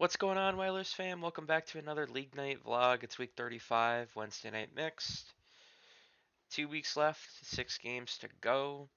What's going on, Whalers fam? Welcome back to another League Night vlog. It's week 35, Wednesday night mixed. 2 weeks left, 6 games to go.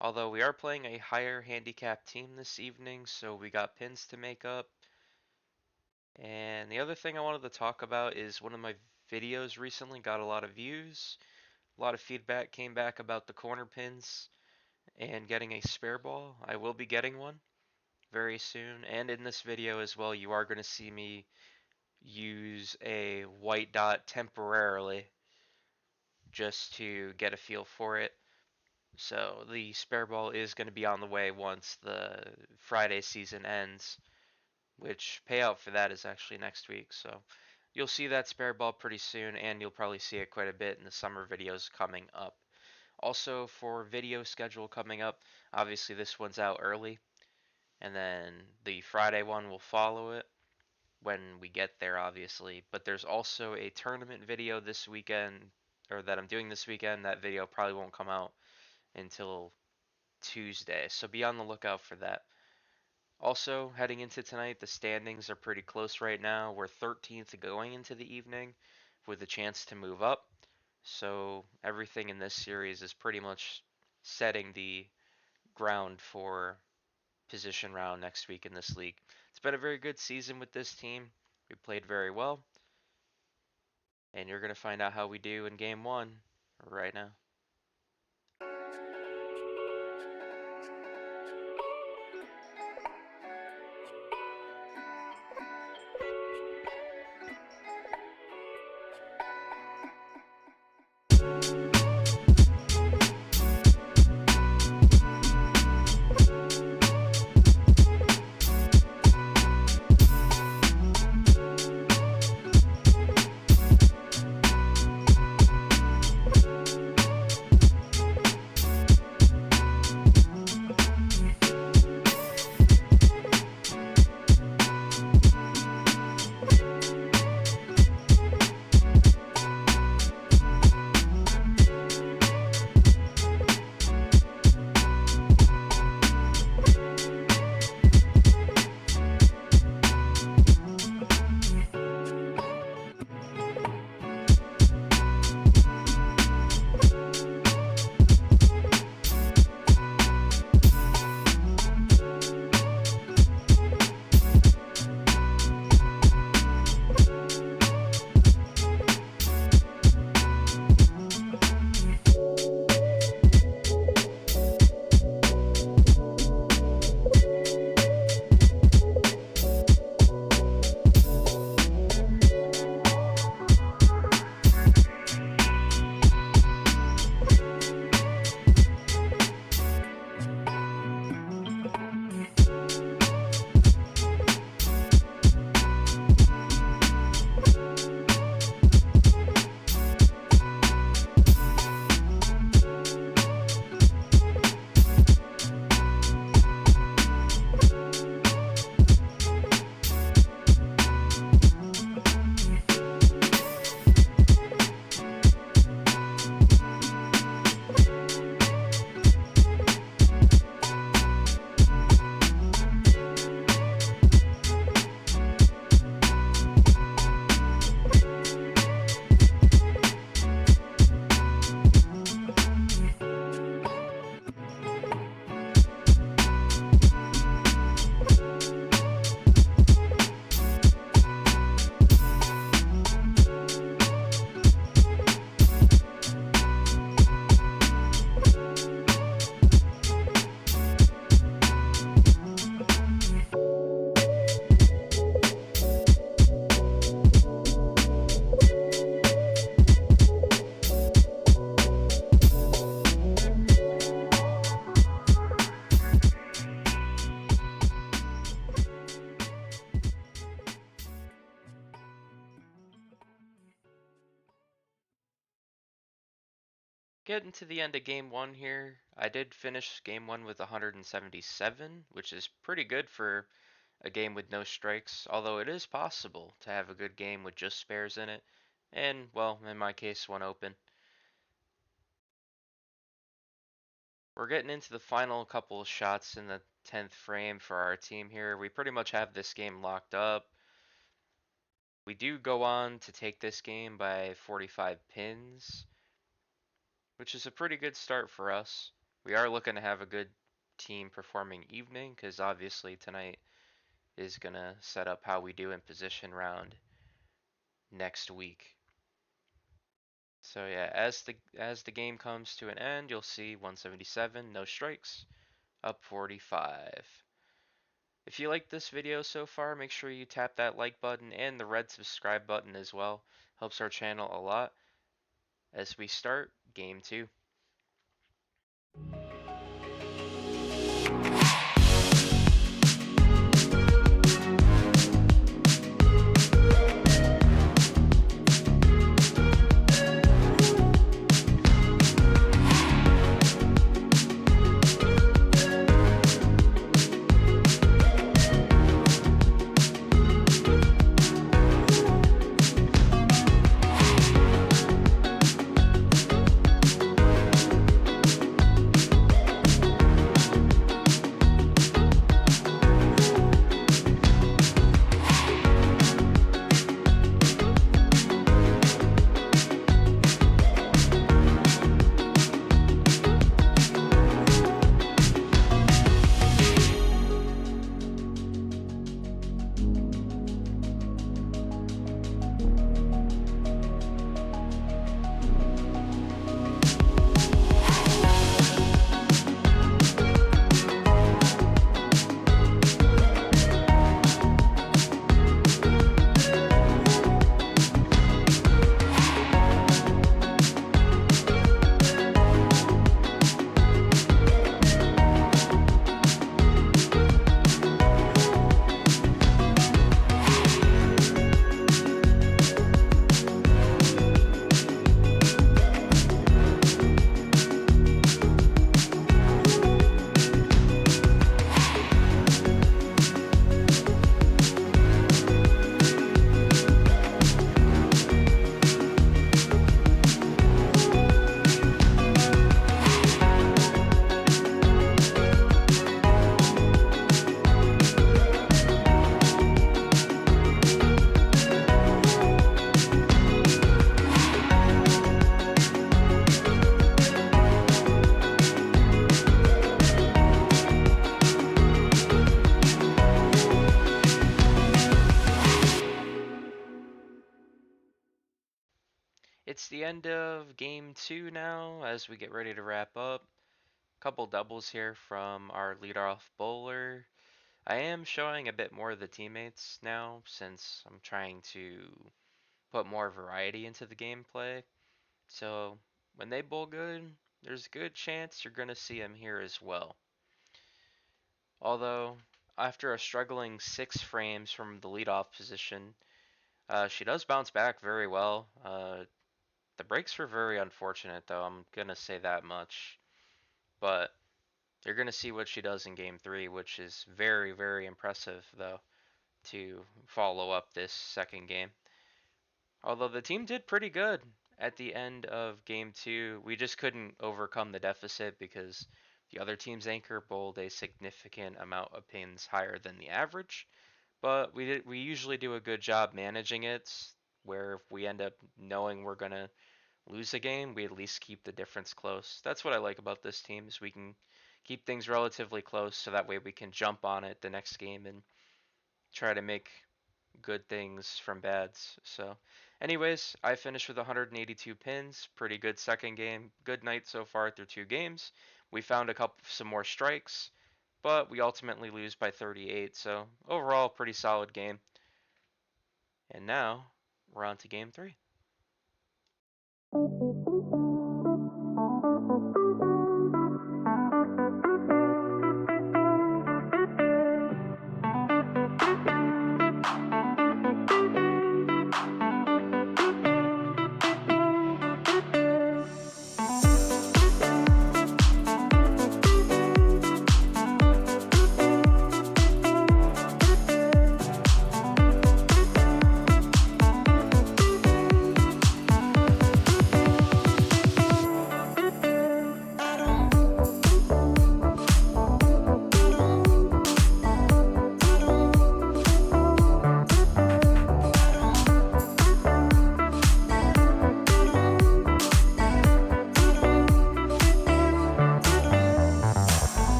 Although we are playing a higher handicap team this evening, so we got pins to make up. And the other thing I wanted to talk about is one of my videos recently got a lot of views. A lot of feedback came back about the corner pins and getting a spare ball. I will be getting one very soon. And in this video as well, you are going to see me use a white dot temporarily just to get a feel for it. So the spare ball is going to be on the way once the Friday season ends, which payout for that is actually next week. So you'll see that spare ball pretty soon, and you'll probably see it quite a bit in the summer videos coming up. Also, for video schedule coming up, obviously this one's out early, and then the Friday one will follow it when we get there, obviously. But there's also a tournament video this weekend, or that I'm doing this weekend. That video probably won't come out until Tuesday, so be on the lookout for that. Also, heading into tonight, the standings are pretty close right now. We're 13th going into the evening with a chance to move up. So everything in this series is pretty much setting the ground for position round next week in this league. It's been a very good season with this team. We played very well. And you're going to find out how we do in game one right now. Getting to the end of game one here. I did finish game one with 177, which is pretty good for a game with no strikes, although it is possible to have a good game with just spares in it, and, well, in my case, one open. We're getting into the final couple of shots in the 10th frame for our team here. We pretty much have this game locked up. We do go on to take this game by 45 pins, which is a pretty good start for us. We are looking to have a good team performing evening, because obviously tonight is going to set up how we do in position round next week. So yeah, as the game comes to an end, you'll see 177, no strikes, up 45. If you like this video so far, make sure you tap that like button and the red subscribe button as well. Helps our channel a lot. As we start game 2. It's the end of game 2 now as we get ready to wrap up. Couple doubles here from our leadoff bowler. I am showing a bit more of the teammates now since I'm trying to put more variety into the gameplay. So when they bowl good, there's a good chance you're going to see them here as well. Although, after a struggling 6 frames from the leadoff position, she does bounce back very well. The breaks were very unfortunate, though, I'm going to say that much. But you're going to see what she does in Game 3, which is very, very impressive, though, to follow up this second game. Although the team did pretty good at the end of Game 2. We just couldn't overcome the deficit because the other team's anchor bowled a significant amount of pins higher than the average. But we usually do a good job managing it, where if we end up knowing we're going to lose a game, we at least keep the difference close. That's what I like about this team, is we can keep things relatively close so that way we can jump on it the next game and try to make good things from bads. So anyways, I finished with 182 pins. Pretty good second game. Good night so far through 2 games. We found some more strikes, but we ultimately lose by 38. So overall, pretty solid game. And now we're on to game 3.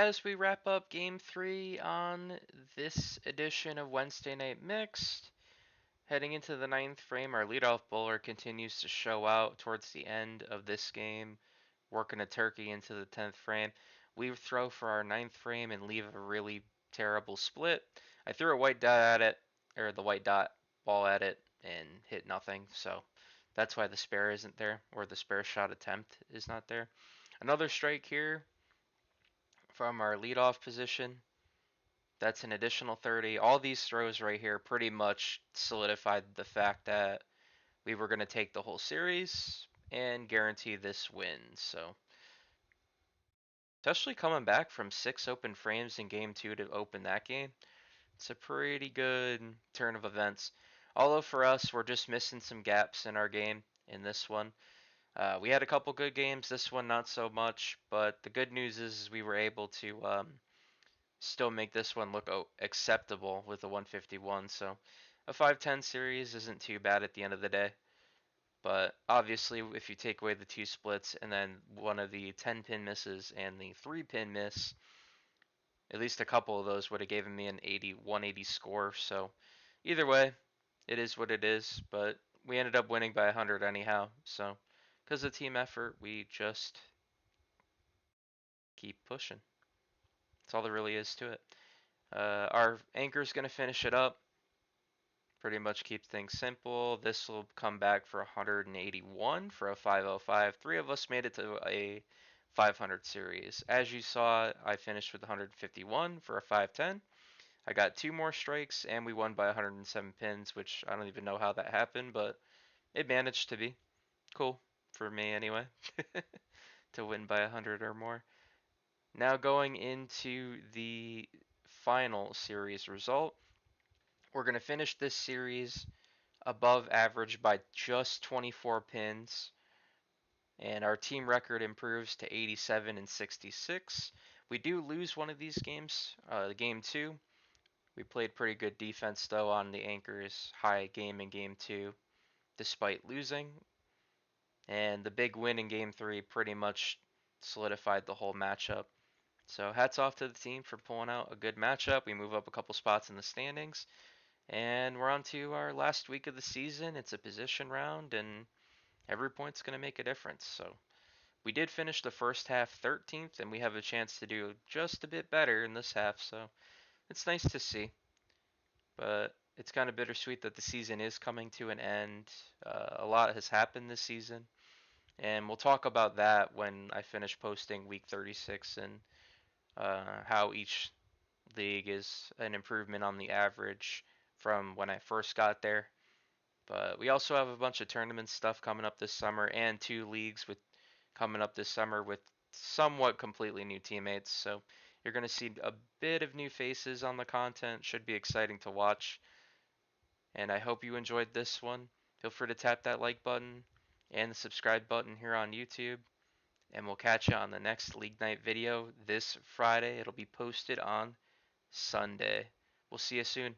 as we wrap up Game 3 on this edition of Wednesday Night Mixed, heading into the ninth frame, our leadoff bowler continues to show out towards the end of this game, working a turkey into the 10th frame. We throw for our ninth frame and leave a really terrible split. I threw a white dot at it, or the white dot ball at it, and hit nothing. So that's why the spare isn't there, or the spare shot attempt is not there. Another strike here from our leadoff position. That's an additional 30. All these throws right here pretty much solidified the fact that we were going to take the whole series and guarantee this win. So, especially coming back from 6 open frames in game 2 to open that game, it's a pretty good turn of events. Although for us, we're just missing some gaps in our game in this one. We had a couple good games, this one not so much, but the good news is we were able to still make this one look acceptable with the 151. So a 5-10 series isn't too bad at the end of the day. But obviously, if you take away the 2 splits and then one of the 10 pin misses and the 3 pin miss, at least a couple of those would have given me an 180 score. So either way, it is what it is. But we ended up winning by 100 anyhow. So because of team effort, we just keep pushing. That's all there really is to it. Our anchor's going to finish it up. Pretty much keep things simple. This will come back for 181 for a 505. 3 of us made it to a 500 series. As you saw, I finished with 151 for a 510. I got 2 more strikes and we won by 107 pins, which I don't even know how that happened, but it managed to be cool for me anyway to win by 100 or more. Now going into the final series result. We're going to finish this series above average by just 24 pins, and our team record improves to 87 and 66. We do lose one of these games, game 2. We played pretty good defense though on the anchors, high game in game 2, despite losing. And the big win in game 3 pretty much solidified the whole matchup. So hats off to the team for pulling out a good matchup. We move up a couple spots in the standings. And we're on to our last week of the season. It's a position round, and every point's going to make a difference. So we did finish the first half 13th, and we have a chance to do just a bit better in this half. So it's nice to see. But it's kind of bittersweet that the season is coming to an end. A lot has happened this season, and we'll talk about that when I finish posting week 36 and how each league is an improvement on the average from when I first got there. But we also have a bunch of tournament stuff coming up this summer and 2 leagues with coming up this summer with somewhat completely new teammates. So you're going to see a bit of new faces on the content. Should be exciting to watch. And I hope you enjoyed this one. Feel free to tap that like button and the subscribe button here on YouTube. And we'll catch you on the next League Night video this Friday. It'll be posted on Sunday. We'll see you soon.